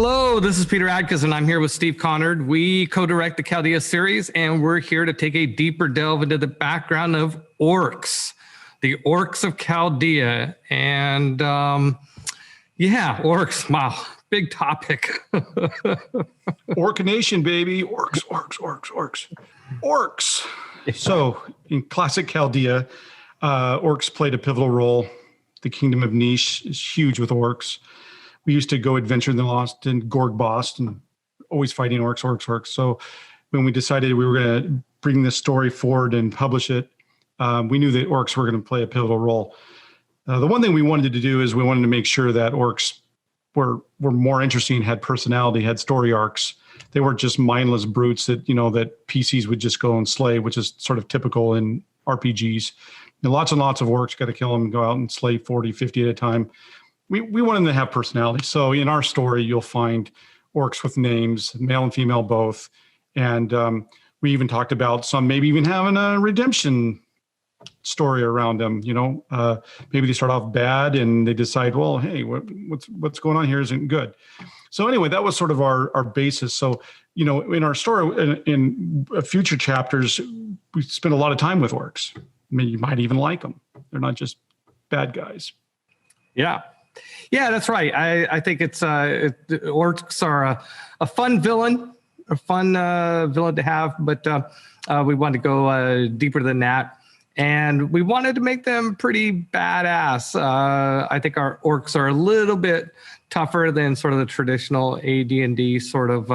Hello, this is Peter Adkison. I'm here with Steve Connard. We co-direct the Caldea series, and we're here to take a deeper delve into the background of orcs, the orcs of Caldea. And orcs, wow, big topic. Orc Nation, baby. Orcs. So in classic Caldea, orcs played a pivotal role. The kingdom of Niche is huge with orcs. We used to go adventure in the Lost and Gorgbost and always fighting orcs. So when we decided we were going to bring this story forward and publish it, we knew that orcs were going to play a pivotal role. The one thing we wanted to do is we wanted to make sure that orcs were more interesting, had personality, had story arcs. They weren't just mindless brutes that PCs would just go and slay, which is sort of typical in RPGs. Lots and lots of orcs, got to kill them, go out and slay 40, 50 at a time. We want them to have personality. So in our story, you'll find orcs with names, male and female both. And we even talked about some maybe even having a redemption story around them. Maybe they start off bad and they decide, well, hey, what's going on here isn't good. So anyway, that was sort of our basis. So, in our story, in future chapters, we spend a lot of time with orcs. I mean, you might even like them. They're not just bad guys. Yeah, that's right. I think orcs are a fun villain, villain to have, but we wanted to go deeper than that. And we wanted to make them pretty badass. I think our orcs are a little bit tougher than sort of the traditional AD&D sort of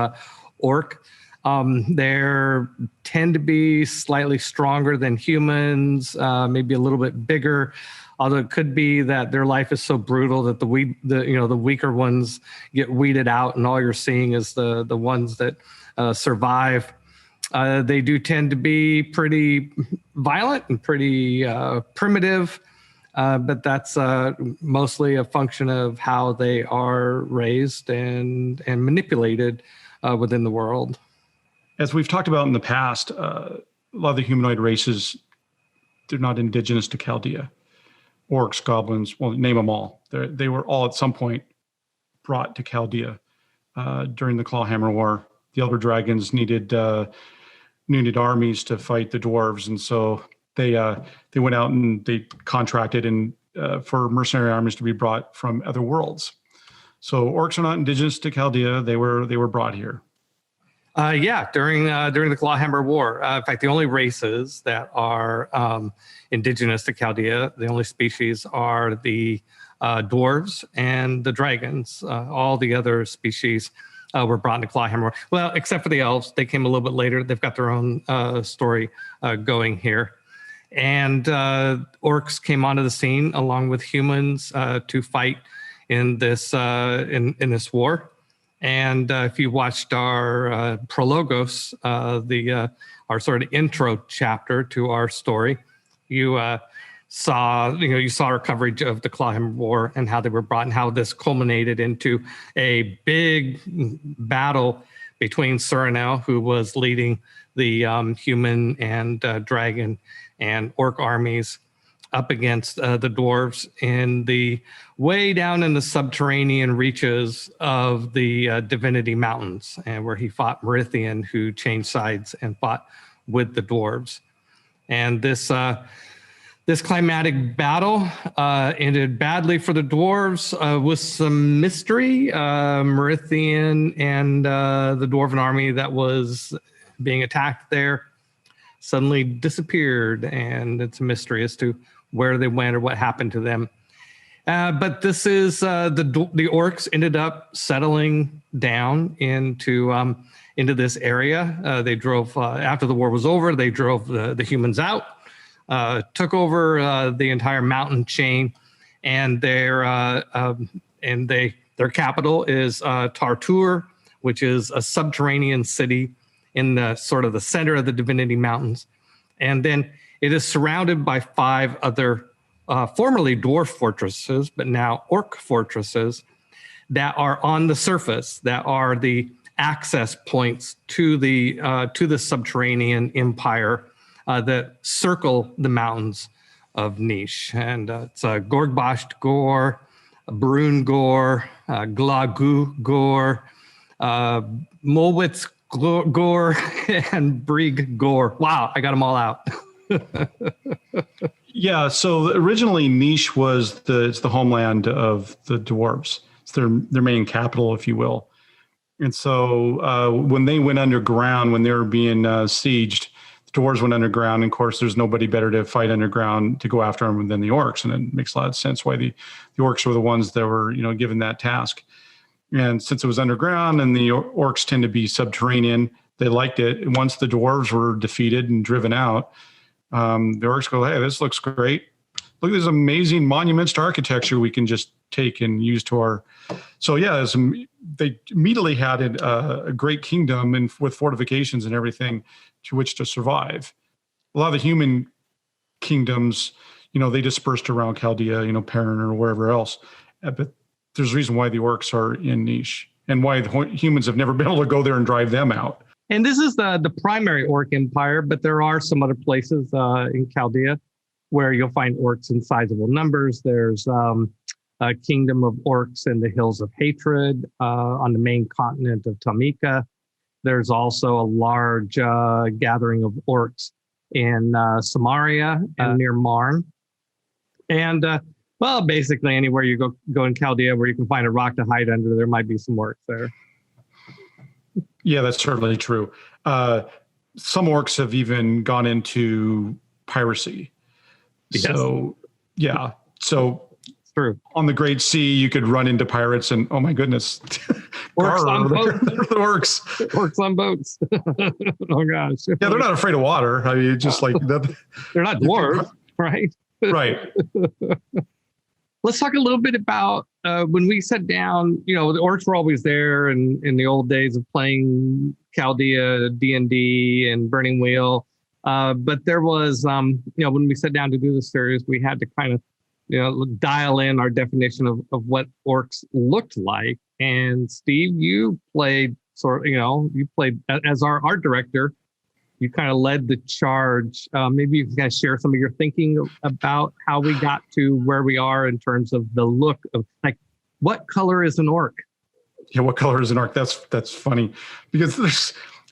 orc. They tend to be slightly stronger than humans, maybe a little bit bigger. Although it could be that their life is so brutal that the weaker ones get weeded out, and all you're seeing is the ones that survive. They do tend to be pretty violent and pretty primitive, but that's mostly a function of how they are raised and manipulated within the world. As we've talked about in the past, a lot of the humanoid races, they're not indigenous to Caldea. Orcs, goblins, well, name them all. They were all at some point brought to Caldea during the Clawhammer War. The Elder Dragons needed armies to fight the dwarves, and so they went out and they contracted for mercenary armies to be brought from other worlds. So orcs are not indigenous to Caldea. They were brought here. During the Clawhammer War. In fact, the only races that are indigenous to Caldea, the only species are the dwarves and the dragons. All the other species were brought into Clawhammer War. Well, except for the elves. They came a little bit later. They've got their own story going here. And orcs came onto the scene along with humans to fight in this war. And if you watched our prologos, our sort of intro chapter to our story, you saw our coverage of the Clawhammer War and how they were brought and how this culminated into a big battle between Surinel, who was leading the human and dragon and orc armies, up against the dwarves in the way down in the subterranean reaches of the Divinity Mountains, and where he fought Merithian, who changed sides and fought with the dwarves. And this climatic battle ended badly for the dwarves with some mystery. Merithian and the dwarven army that was being attacked there suddenly disappeared, and it's a mystery as to where they went or what happened to them. But this is the orcs ended up settling down into this area. They drove after the war was over. They drove the humans out, took over the entire mountain chain, and their capital is Tartur, which is a subterranean city in the sort of the center of the Divinity Mountains, and then it is surrounded by 5 other formerly dwarf fortresses, but now orc fortresses that are on the surface, that are the access points to the subterranean empire that circle the mountains of Niche. And it's Gorgbost Gore, Brun Gore, Glagu Gore, Molwitz Gore and Brig Gore. Wow, I got them all out. Yeah, so originally Niche was it's the homeland of the dwarves. It's their main capital, if you will. And so when they went underground, when they were being sieged, the dwarves went underground. And of course, there's nobody better to fight underground to go after them than the orcs. And it makes a lot of sense why the orcs were the ones that were, given that task. And since it was underground and the orcs tend to be subterranean, they liked it. And once the dwarves were defeated and driven out, the orcs go, hey, this looks great. Look at these amazing monuments to architecture we can just take and use to our. So yeah, they immediately had a great kingdom and with fortifications and everything to which to survive. A lot of the human kingdoms, they dispersed around Caldea, Perrin or wherever else. But there's a reason why the orcs are in Niche and why the humans have never been able to go there and drive them out. And this is the primary orc empire, but there are some other places in Caldea where you'll find orcs in sizable numbers. There's a kingdom of orcs in the Hills of Hatred on the main continent of Tamika. There's also a large gathering of orcs in Samaria and near Marn. And basically anywhere you go in Caldea where you can find a rock to hide under, there might be some orcs there. Yeah, that's certainly true. Some orcs have even gone into piracy. Yes. So, yeah. So it's true. On the Great Sea, you could run into pirates and, oh my goodness. Orcs on boats. Orcs. Orcs on boats. Oh, gosh. Yeah, they're not afraid of water. I mean, just like that. They're not dwarves, right? Right. Let's talk a little bit about when we sat down, the orcs were always there in the old days of playing Caldea, D&D and Burning Wheel. But there was, when we sat down to do the series, we had to kind of, dial in our definition of what orcs looked like. And Steve, you played as our art director. You kind of led the charge. Maybe you can share some of your thinking about how we got to where we are in terms of the look of what color is an orc? Yeah, what color is an orc? That's funny because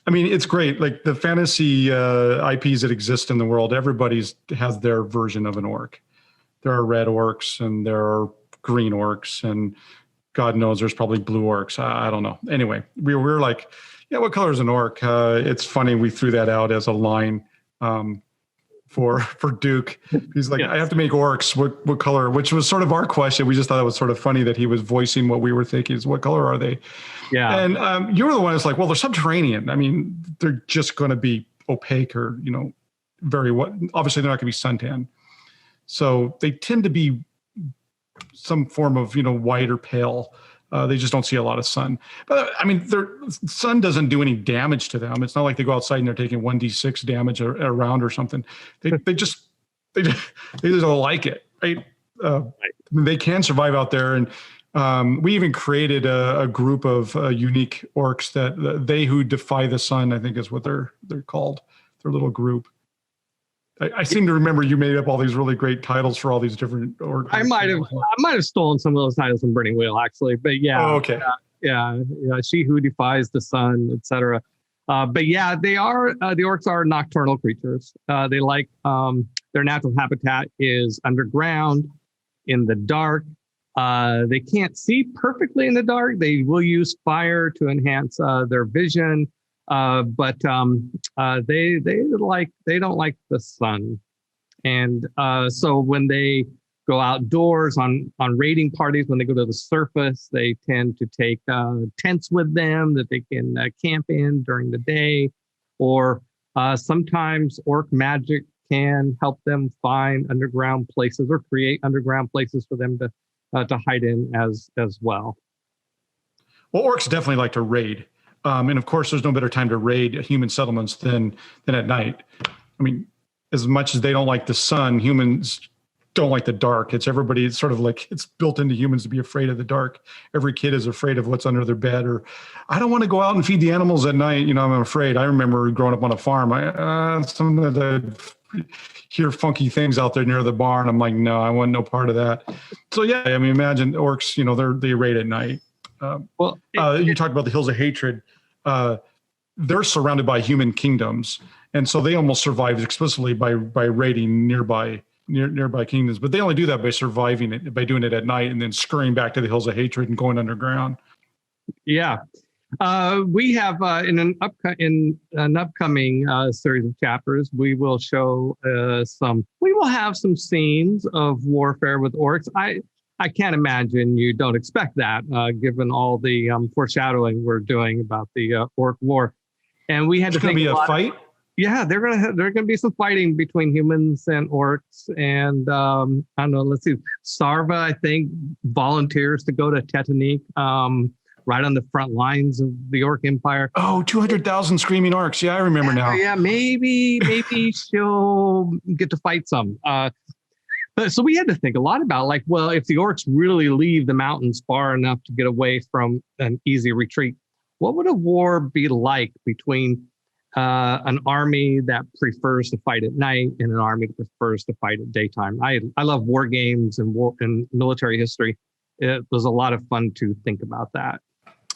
it's great. Like the fantasy IPs that exist in the world, everybody's has their version of an orc. There are red orcs and there are green orcs and God knows there's probably blue orcs. I don't know. Anyway, we were like, yeah, what color is an orc? It's funny we threw that out as a line for Duke. He's like, yes. I have to make orcs. What color? Which was sort of our question. We just thought it was sort of funny that he was voicing what we were thinking is what color are they? Yeah. And you were the one that's like, well, they're subterranean. I mean, they're just going to be opaque or, obviously they're not going to be suntan. So they tend to be some form of, white or pale. They just don't see a lot of sun. But their sun doesn't do any damage to them. It's not like they go outside and they're taking 1d6 damage a round or something. They just don't like it, right? They can survive out there. And we even created a group of unique orcs that they who defy the sun, I think is what they're called, their little group. I seem to remember you made up all these really great titles for all these different orcs. I might have stolen some of those titles from Burning Wheel, actually. But yeah, oh, okay, yeah, she who defies the sun, etc. But yeah, they are the orcs are nocturnal creatures. They like their natural habitat is underground, in the dark. They can't see perfectly in the dark. They will use fire to enhance their vision. But they don't like the sun, and so when they go outdoors on raiding parties, when they go to the surface, they tend to take tents with them that they can camp in during the day, or sometimes orc magic can help them find underground places or create underground places for them to hide in as well. Well, orcs definitely like to raid. And of course, there's no better time to raid human settlements than at night. As much as they don't like the sun, humans don't like the dark. It's sort of like it's built into humans to be afraid of the dark. Every kid is afraid of what's under their bed, or I don't want to go out and feed the animals at night. I'm afraid. I remember growing up on a farm. Sometimes I hear funky things out there near the barn. I'm like, no, I want no part of that. So yeah, imagine orcs. They raid at night. You talked about the Hills of Hatred. They're surrounded by human kingdoms, and so they almost survive explicitly by raiding nearby kingdoms. But they only do that by surviving it, by doing it at night, and then scurrying back to the Hills of Hatred and going underground. Yeah. We have in an upcoming series of chapters, we will show we will have some scenes of warfare with orcs. I can't imagine you don't expect that, given all the foreshadowing we're doing about the orc war. And we had to think be a fight. Yeah, there's gonna be some fighting between humans and orcs, and I don't know. Let's see, Sarva, I think, volunteers to go to Tetanik, right on the front lines of the Orc Empire. Oh, 200,000 screaming orcs. Yeah, I remember now. Yeah, maybe she'll get to fight some. But so we had to think a lot about, like, well, if the orcs really leave the mountains far enough to get away from an easy retreat, what would a war be like between an army that prefers to fight at night and an army that prefers to fight at daytime? I love war games and military history. It was a lot of fun to think about that.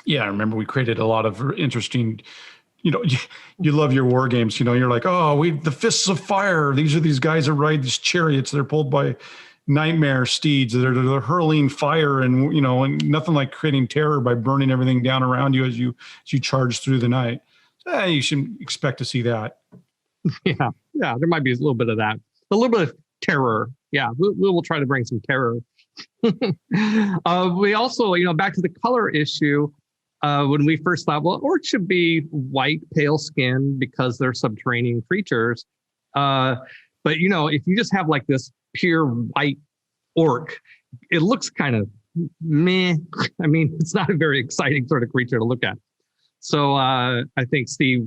Yeah, I remember we created a lot of interesting, you love your war games, you're like, the Fists of Fire. These guys that ride these chariots. They're pulled by nightmare steeds. They're hurling fire and, and nothing like creating terror by burning everything down around you as you charge through the night. You should expect to see that. Yeah, there might be a little bit of that. A little bit of terror. Yeah, we'll try to bring some terror. We also, back to the color issue, when we first thought, well, orcs should be white, pale skin because they're subterranean creatures. But, if you just have like this pure white orc, it looks kind of meh. I mean, it's not a very exciting sort of creature to look at. So I think Steve's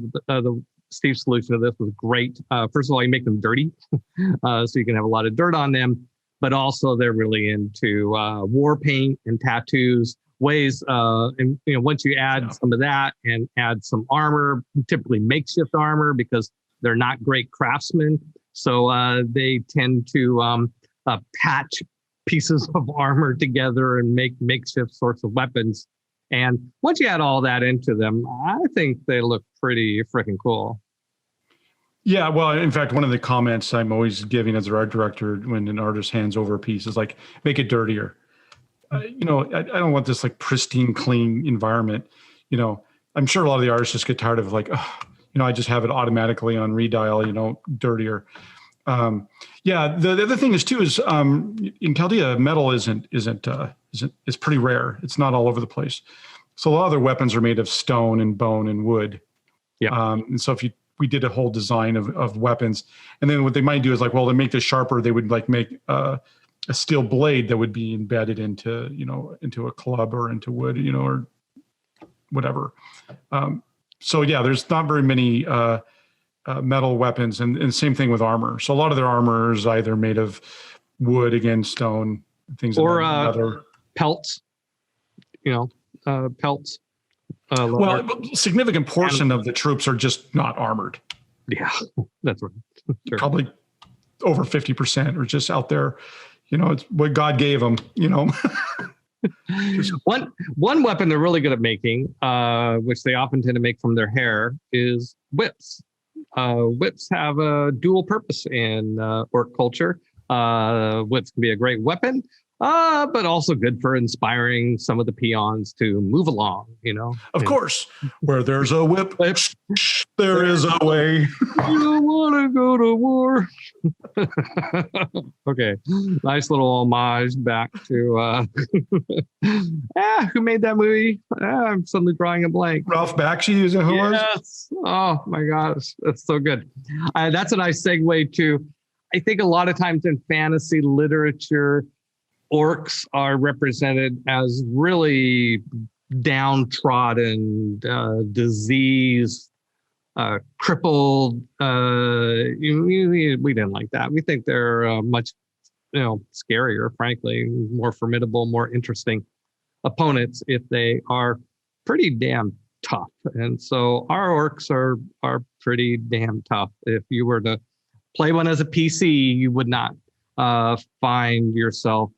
solution to this was great. First of all, you make them dirty, so you can have a lot of dirt on them. But also they're really into war paint and tattoos. And once you add some of that and add some armor, typically makeshift armor, because they're not great craftsmen, so they tend to patch pieces of armor together and make makeshift sorts of weapons. And once you add all that into them, I think they look pretty freaking cool. Yeah, well, in fact, one of the comments I'm always giving as an art director when an artist hands over a piece is like, make it dirtier. I don't want this like pristine, clean environment. I'm sure a lot of the artists just get tired of like, I just have it automatically on redial, dirtier. The other thing is too is in Caldea, metal is pretty rare. It's not all over the place. So a lot of their weapons are made of stone and bone and wood. Yeah. And so we did a whole design of weapons, and then what they might do is like, well, to make this sharper, they would like make a steel blade that would be embedded into a club or into wood, or whatever. There's not very many metal weapons, and same thing with armor. So a lot of their armor is either made of wood, again, stone, things or other pelts. Pelts. A significant portion of the troops are just not armored. Yeah, that's right. Sure. Probably over 50% are just out there. It's what God gave them. One weapon they're really good at making, which they often tend to make from their hair, is whips. Whips have a dual purpose in orc culture. Whips can be a great weapon, but also good for inspiring some of the peons to move along, Of course, where there's a whip, there is a way. You don't want to go to war. Okay, nice little homage back to who made that movie? I'm suddenly drawing a blank. Ralph Bakshi, is it who was? Yes. Oh my gosh, that's so good. That's a nice segue to, I think a lot of times in fantasy literature, orcs are represented as really downtrodden, diseased, crippled. We didn't like that. We think they're much, scarier, frankly, more formidable, more interesting opponents if they are pretty damn tough. And so our orcs are pretty damn tough. If you were to play one as a PC, you would not find yourself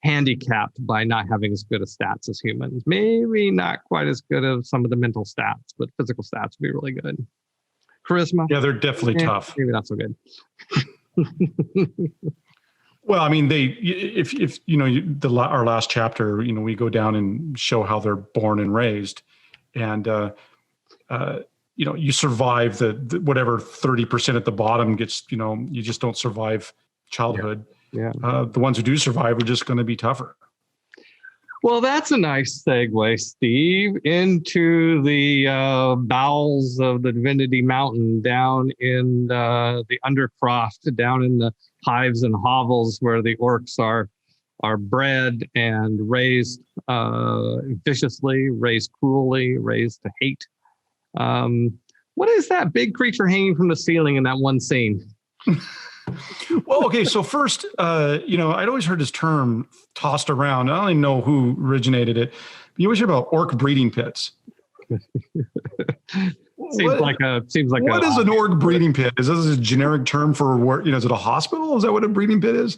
handicapped by not having as good a stats as humans. Maybe not quite as good as some of the mental stats, but physical stats would be really good. Charisma. Yeah, they're definitely tough. Maybe not so good. Well, I mean, if you know, our last chapter, you know, we go down and show how they're born and raised, and you know, you survive the whatever 30% at the bottom gets, you know, you just don't survive childhood. Yeah. The ones who do survive are just going to be tougher. Well, that's a nice segue, Steve, into the bowels of the Divinity Mountain, down in the Undercroft, down in the hives and hovels where the orcs are bred and raised viciously, raised cruelly, raised to hate. What is that big creature hanging from the ceiling in that one scene? Well, okay. So first, you know, I'd always heard this term tossed around. I don't even know who originated it. But you always hear about orc breeding pits. Seems like what is an orc breeding pit? Is this a generic term for work? You know, is it a hospital? Is that what a breeding pit is?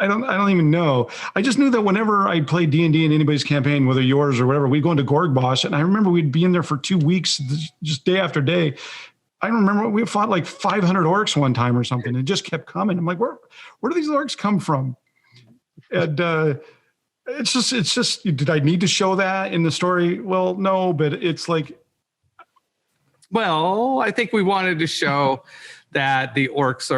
I don't even know. I just knew that whenever I played D&D in anybody's campaign, whether yours or whatever, we'd go into Gorgbosh, and I remember we'd be in there for 2 weeks, just day after day. I remember we fought like 500 orcs one time or something. It just kept coming. I'm like, where do these orcs come from? And it's just. Did I need to show that in the story? Well, no, but it's like. Well, I think we wanted to show that the orcs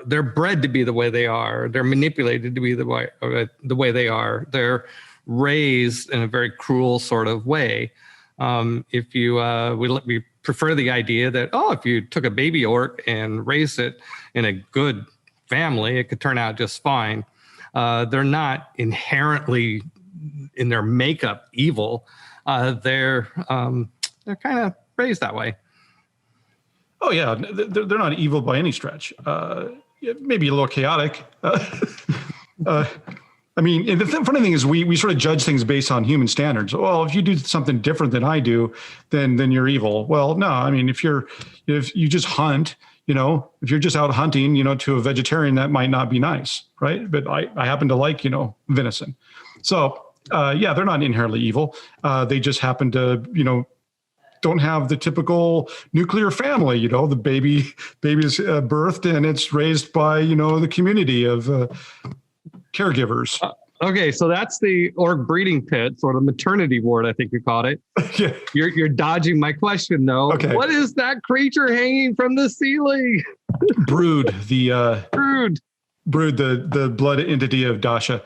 they're bred to be the way they are. They're manipulated to be the way they are. They're raised in a very cruel sort of way. If you we prefer the idea that, if you took a baby orc and raised it in a good family, it could turn out just fine. They're not inherently in their makeup evil. They're kind of raised that way. Oh yeah, they're not evil by any stretch. Maybe a little chaotic. I mean, and the funny thing is we sort of judge things based on human standards. Well, if you do something different than I do, then you're evil. Well, no, I mean, if you just hunt, you know, if you're just out hunting, you know, to a vegetarian, that might not be nice, right? But I happen to like, you know, venison. So yeah, they're not inherently evil. They just happen to, you know, don't have the typical nuclear family. You know, the baby's birthed and it's raised by, you know, the community of caregivers. Okay, so that's the orc breeding pit, or the maternity ward, I think you called it. Yeah. You're dodging my question, though. Okay. What is that creature hanging from the ceiling? Brood, Brood, the blood entity of Dasha.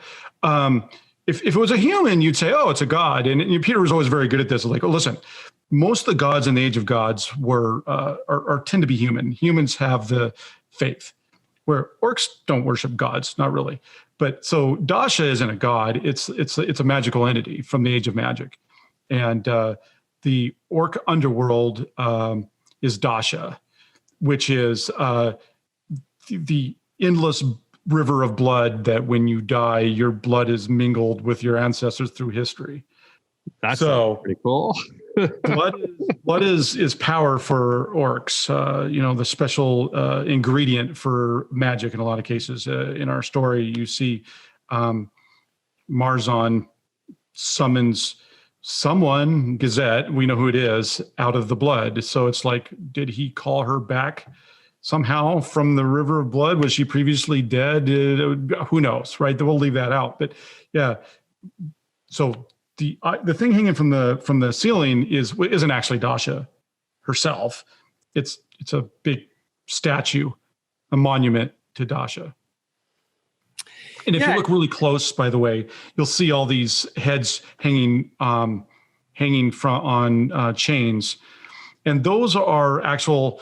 If it was a human, you'd say, oh, it's a god. And Peter was always very good at this. Like, oh, listen, most of the gods in the Age of Gods tend to be human. Humans have the faith, where orcs don't worship gods, not really. But so Dasha isn't a god; it's a magical entity from the Age of Magic, and the Orc Underworld is Dasha, which is the endless river of blood that when you die, your blood is mingled with your ancestors through history. That's so pretty cool. blood is power for orcs. You know, the special ingredient for magic in a lot of cases. In our story, you see Marzon summons someone, Gazette, we know who it is, out of the blood. So it's like, did he call her back somehow from the river of blood? Was she previously dead? Who knows, right? We'll leave that out. But yeah, so the thing hanging from the ceiling isn't actually Dasha herself. It's a big statue, a monument to Dasha. And if you look really close, by the way, you'll see all these heads hanging on chains, and those are actual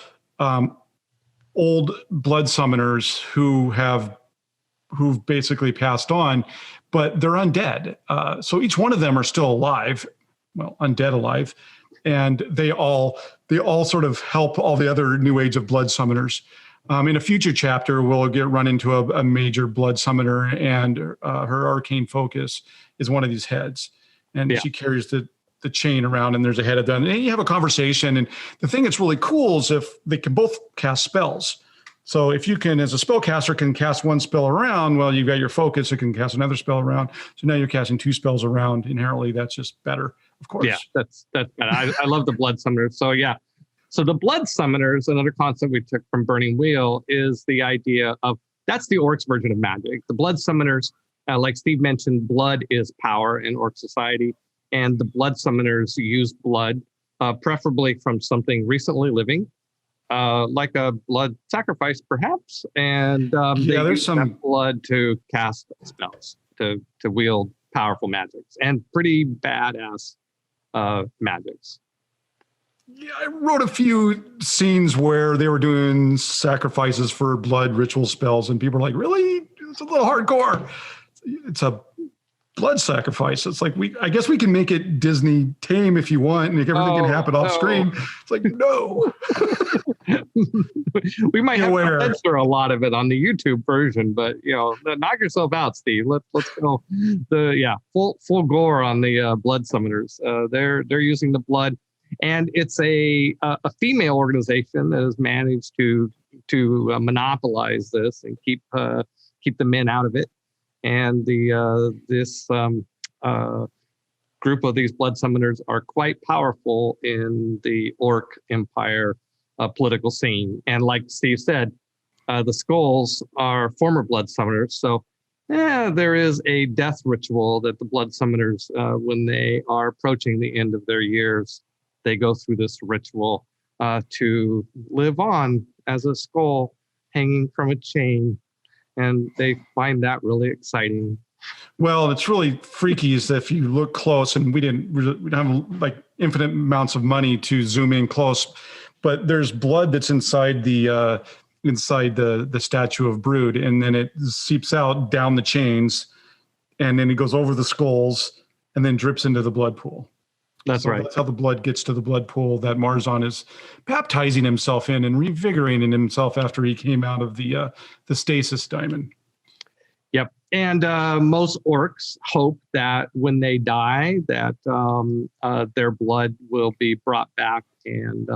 old blood summoners who've basically passed on. But they're undead. So each one of them are still alive, well, undead alive. And they all sort of help all the other New Age of blood summoners. In a future chapter, we'll run into a major blood summoner, and her arcane focus is one of these heads. And she carries the chain around, and there's a head of them. And you have a conversation. And the thing that's really cool is if they can both cast spells. So if you can, as a spellcaster, can cast one spell around, well, you've got your focus, it can cast another spell around. So now you're casting 2 spells around. Inherently, that's just better, of course. Yeah, that's better. I love the blood summoners. So yeah. So the blood summoners, another concept we took from Burning Wheel, is the idea of, that's the orcs version of magic. The blood summoners, like Steve mentioned, blood is power in orc society. And the blood summoners use blood, preferably from something recently living, like a blood sacrifice, perhaps. And they use that blood to cast spells, to wield powerful magics, and pretty badass magics. Yeah, I wrote a few scenes where they were doing sacrifices for blood ritual spells, and people were like, really? It's a little hardcore. It's a blood sacrifice. It's like, I guess we can make it Disney tame if you want, and everything can happen off screen. It's like, no. We might have to censor a lot of it on the YouTube version, but knock yourself out, Steve. Let's go. Full gore on the blood summoners. They're using the blood. And it's a female organization that has managed to monopolize this and keep the men out of it. And this group of these blood summoners are quite powerful in the Orc Empire political scene. And like Steve said, the skulls are former blood summoners. So there is a death ritual that the blood summoners, when they are approaching the end of their years, they go through this ritual to live on as a skull hanging from a chain. And they find that really exciting. Well, it's really freaky is if you look close, and we don't have like infinite amounts of money to zoom in close, but there's blood that's inside the statue of Brood, and then it seeps out down the chains, and then it goes over the skulls and then drips into the blood pool. That's right. That's how the blood gets to the blood pool that Marzon is baptizing himself in and revigorating himself after he came out of the stasis diamond. Yep. And most orcs hope that when they die, that their blood will be brought back and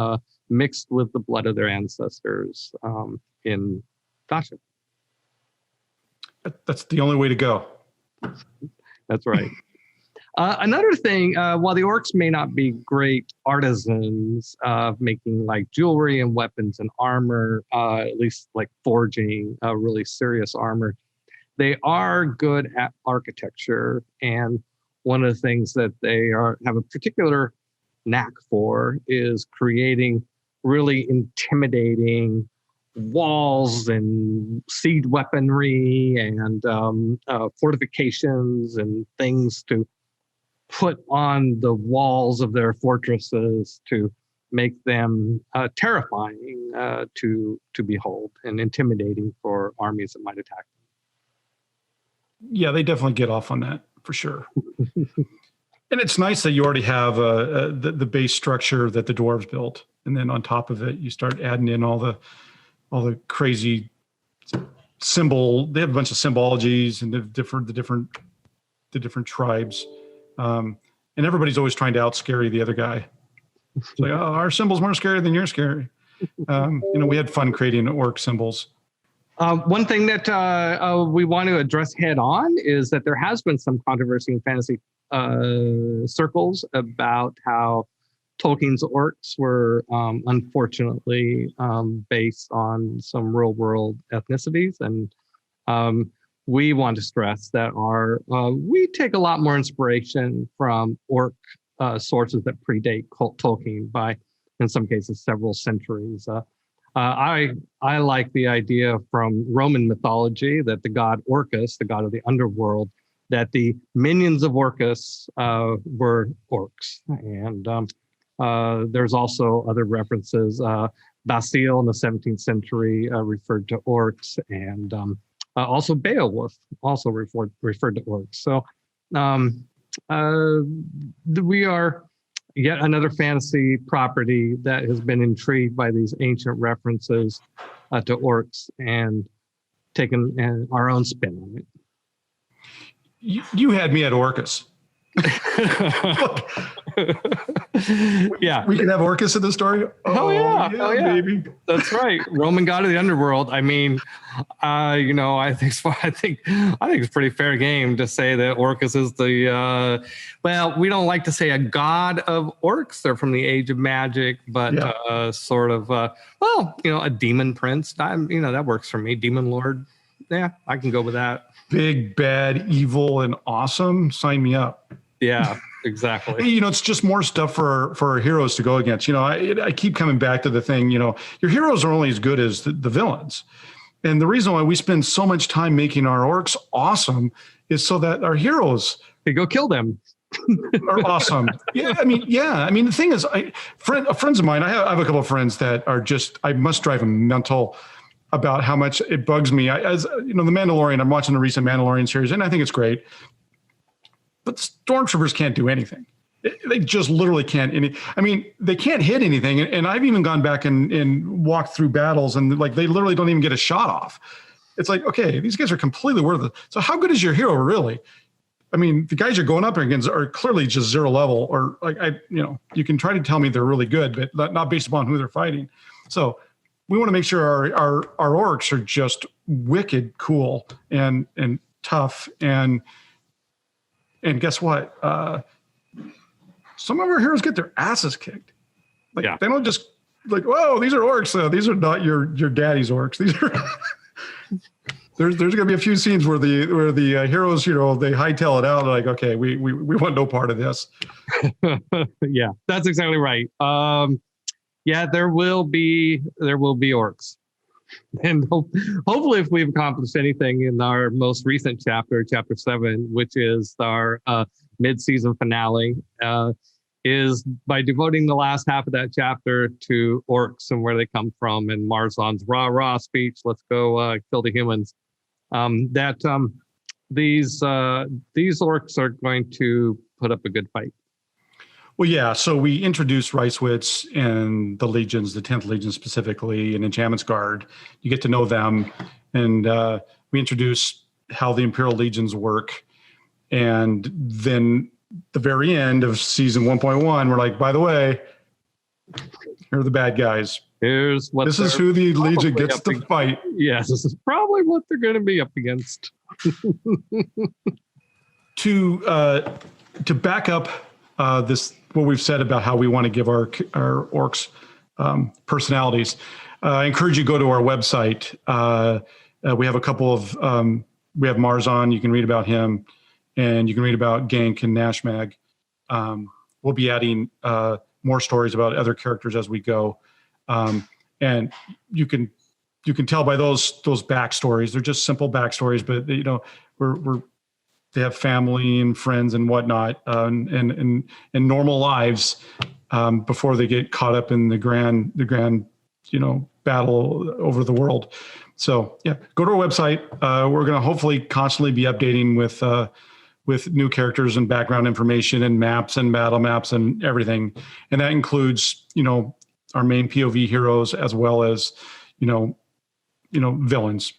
mixed with the blood of their ancestors in Dasha. That's the only way to go. That's right. Another thing, while the orcs may not be great artisans of making like jewelry and weapons and armor, at least like forging really serious armor, they are good at architecture. And one of the things that they have a particular knack for is creating really intimidating walls and siege weaponry and fortifications and things to put on the walls of their fortresses to make them terrifying to behold and intimidating for armies that might attack them. Yeah, they definitely get off on that for sure. And it's nice that you already have the base structure that the dwarves built, and then on top of it, you start adding in all the crazy symbol. They have a bunch of symbologies and the different tribes. And everybody's always trying to outscary the other guy. It's like, oh, our symbol's more scary than you're scary. We had fun creating orc symbols. One thing that we want to address head on is that there has been some controversy in fantasy circles about how Tolkien's orcs were unfortunately based on some real world ethnicities. And we want to stress that we take a lot more inspiration from orc sources that predate Tolkien by, in some cases, several centuries. I like the idea from Roman mythology that the god Orcus, the god of the underworld, that the minions of Orcus were orcs. And there's also other references. Basile in the 17th century referred to orcs, and also Beowulf also referred to orcs. So we are yet another fantasy property that has been intrigued by these ancient references to orcs and taken our own spin on it. You had me at Orcus. Yeah. We can have Orcus in the story. Oh yeah, baby. That's right. Roman god of the underworld. I mean, I think it's pretty fair game to say that Orcus is the well, we don't like to say a god of orcs. They're from the age of magic, but sort of a demon prince. That works for me. Demon lord. Yeah, I can go with that. Big, bad, evil, and awesome. Sign me up. Yeah, exactly. It's just more stuff for our heroes to go against. I keep coming back to the thing, your heroes are only as good as the villains. And the reason why we spend so much time making our orcs awesome is so that our heroes can go kill them. are awesome. The thing is, friends of mine, I have a couple of friends that are just, I must drive them mental about how much it bugs me. The Mandalorian, I'm watching the recent Mandalorian series and I think it's great. But stormtroopers can't do anything. They just literally can't. They can't hit anything. And I've even gone back and walked through battles and they literally don't even get a shot off. It's like, okay, these guys are completely worthless. So how good is your hero really? The guys you're going up against are clearly just zero level, or you can try to tell me they're really good, but not based upon who they're fighting. So we want to make sure our orcs are just wicked cool and tough and guess what? Some of our heroes get their asses kicked. They don't just whoa, these are orcs. These are not your daddy's orcs. These are there's going to be a few scenes where the heroes, they hightail it out. Like, okay, we want no part of this. Yeah, that's exactly right. There will be orcs. And hopefully, if we've accomplished anything in our most recent chapter, chapter 7, which is our mid-season finale, is by devoting the last half of that chapter to orcs and where they come from, and Marzon's rah speech, let's go kill the humans. These orcs are going to put up a good fight. Well, yeah. So we introduced Ricewitz and the legions, the 10th Legion specifically, and Enchantment's Guard. You get to know them, and we introduce how the Imperial Legions work. And then the very end of season 1.1, we're like, by the way, here are the bad guys. This is who the Legion gets to fight. Yes, this is probably what they're going to be up against. To back up what we've said about how we want to give our orcs personalities, I encourage you to go to our website. We have a couple of, we have Marzon, you can read about him, and you can read about Gank and Nashmag. We'll be adding more stories about other characters as we go. And you can tell by those backstories, they're just simple backstories, but they have family and friends and whatnot, and normal lives before they get caught up in the grand battle over the world. So yeah, go to our website. We're going to hopefully constantly be updating with new characters and background information and maps and battle maps and everything, and that includes our main POV heroes as well as villains.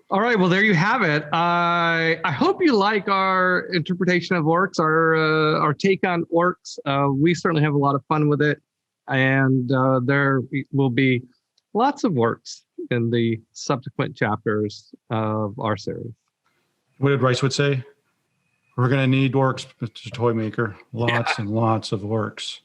All right, well, there you have it. I hope you like our interpretation of orcs, our take on orcs. We certainly have a lot of fun with it, and there will be lots of orcs in the subsequent chapters of our series. What did Ricewood say? We're going to need orcs, Mr. Toymaker. Lots and lots of orcs.